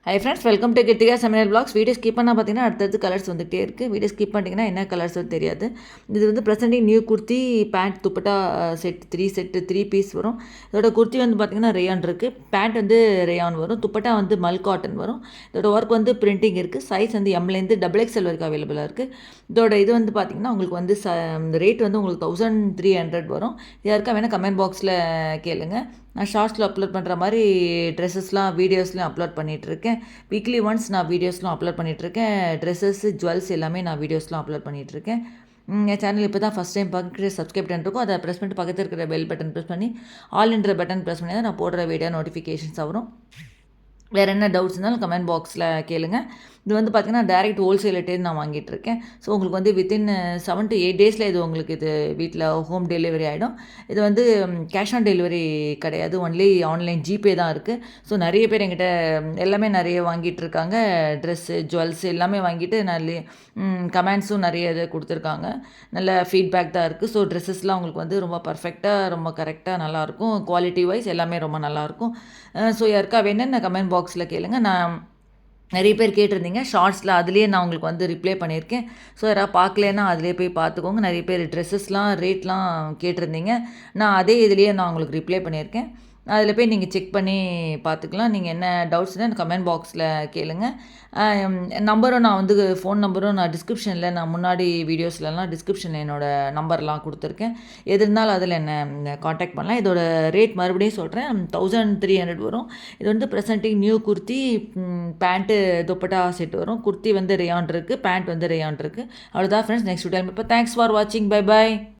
High friends, welcome to Kiruthika சமையல் vlogs. Video skip பண்ணால் பார்த்தீங்கன்னா அடுத்தடுத்து கலர்ஸ் வந்துகிட்டே இருக்குது. வீடியோ ஸ்கிப் பண்ணிட்டீங்கன்னா என்ன கலர்ஸ் தெரியாது. இது வந்து presenting new kurti pant dupatta set 3 piece வரும். இதோட குர்த்தி வந்து பார்த்திங்கன்னா ரேயான் இருக்குது, பேண்ட் வந்து ரேயான் வரும், துப்பட்டா வந்து மல் காட்டன் வரும். இதோட ஒர்க் வந்து பிரிண்டிங் இருக்குது. சைஸ் வந்து எம்லேருந்து XXL வரைக்கும் அவைலபிளாக இருக்குது. இதோட இது வந்து பார்த்திங்கன்னா உங்களுக்கு வந்து ரேட் வந்து உங்களுக்கு 1300 வரும். யாருக்கா வேணால் கமெண்ட் பாக்ஸில் கேளுங்க. நான் ஷார்ட்ஸில் அப்லோட் பண்ணுற மாதிரி ட்ரெஸ்ஸஸ்லாம் வீடியோஸ்லாம் அப்லோட் பண்ணிகிட்ருக்கேன். வீக்லி ஒன்ஸ் நான் வீடியோஸ்லாம் அப்லோட் பண்ணிகிட்ருக்கேன். ட்ரெஸ்ஸஸ் ஜுவல்ஸ் எல்லாமே நான் வீடியோஸ்லாம் அப்லோட் பண்ணிகிட்ருக்கேன். என் சேனல் இப்போ தான் ஃபஸ்ட் டைம் பார்க்குற சப்ஸ்கிரைப் பட்டன் இருக்கும், அதை ப்ரெஸ் பண்ணிட்டு பக்கத்தில் இருக்கிற பெல் பட்டன் ப்ரெஸ் பண்ணி ஆல்ன்ற பட்டன் ப்ரெஸ் பண்ணி தான் நான் போடுற வீடியோ நோட்டிஃபிகேஷன்ஸ் வரும். வேறு என்ன டவுட்ஸ் இருந்தாலும் கமெண்ட் பாக்ஸில் கேளுங்க. இது வந்து பார்த்திங்கன்னா டைரெக்ட் ஹோல்சேல்கிட்டேருந்து நான் வாங்கிட்டுருக்கேன். ஸோ உங்களுக்கு வந்து வித்தின் 7 to 8 டேஸில் இது உங்களுக்கு இது வீட்டில் ஹோம் டெலிவரி ஆகிடும். இது வந்து கேஷ் ஆன் டெலிவரி கிடையாது, ஒன்லி ஆன்லைன் ஜிபே தான் இருக்குது. ஸோ நிறைய பேர் என்கிட்ட எல்லாமே நிறைய வாங்கிட்டு இருக்காங்க. ட்ரெஸ்ஸு ஜுவல்ஸ் எல்லாமே வாங்கிட்டு நல்ல கமெண்ட்ஸும் நிறைய இது கொடுத்துருக்காங்க. நல்ல ஃபீட்பேக் தான் இருக்குது. ஸோ ட்ரெஸ்ஸஸ்லாம் உங்களுக்கு வந்து ரொம்ப பர்ஃபெக்டாக ரொம்ப கரெக்டாக நல்லாயிருக்கும். குவாலிட்டி வைஸ் எல்லாமே ரொம்ப நல்லாயிருக்கும். ஸோ யாருக்கா வேணும்னு கமெண்ட் பாக்ஸில் கேளுங்க. நான் நிறைய பேர் கேட்டிருந்தீங்க ஷார்ட்ஸில், அதுலேயே நான் உங்களுக்கு வந்து ரிப்ளை பண்ணியிருக்கேன். ஸோ யாராவது பார்க்கலன்னா அதிலே போய் பார்த்துக்கோங்க. நிறைய பேர் ட்ரெஸ்ஸஸ்லாம் ரேட்லாம் கேட்டிருந்தீங்க. நான் அதே இதுலேயே நான் உங்களுக்கு ரிப்ளை பண்ணியிருக்கேன். அதில் போய் நீங்கள் செக் பண்ணி பார்த்துக்கலாம். நீங்கள் என்ன டவுட்ஸ்னால் கமெண்ட் பாக்ஸில் கேளுங்க. நம்பரும் நான் வந்து ஃபோன் நம்பரும் நான் டிஸ்கிரிப்ஷனில், நான் முன்னாடி வீடியோஸ்லலாம் டிஸ்கிரிப்ஷனில் என்னோடய நம்பர்லாம் கொடுத்துருக்கேன். எது இருந்தாலும் அதில் என்ன காண்டாக்ட் பண்ணலாம். இதோட ரேட் மறுபடியும் சொல்கிறேன், 1300 வரும். இது வந்து presenting new kurti pant dupatta set வரும். குர்த்தி வந்து ரேயான் இருக்குது, பேண்ட் வந்து ரேயான் இருக்குது. அவ்வளோதான் ஃப்ரெண்ட்ஸ். நெக்ஸ்ட் வீடியோ இப்போ தேங்க்ஸ் ஃபார் வாட்சிங். Bye bye.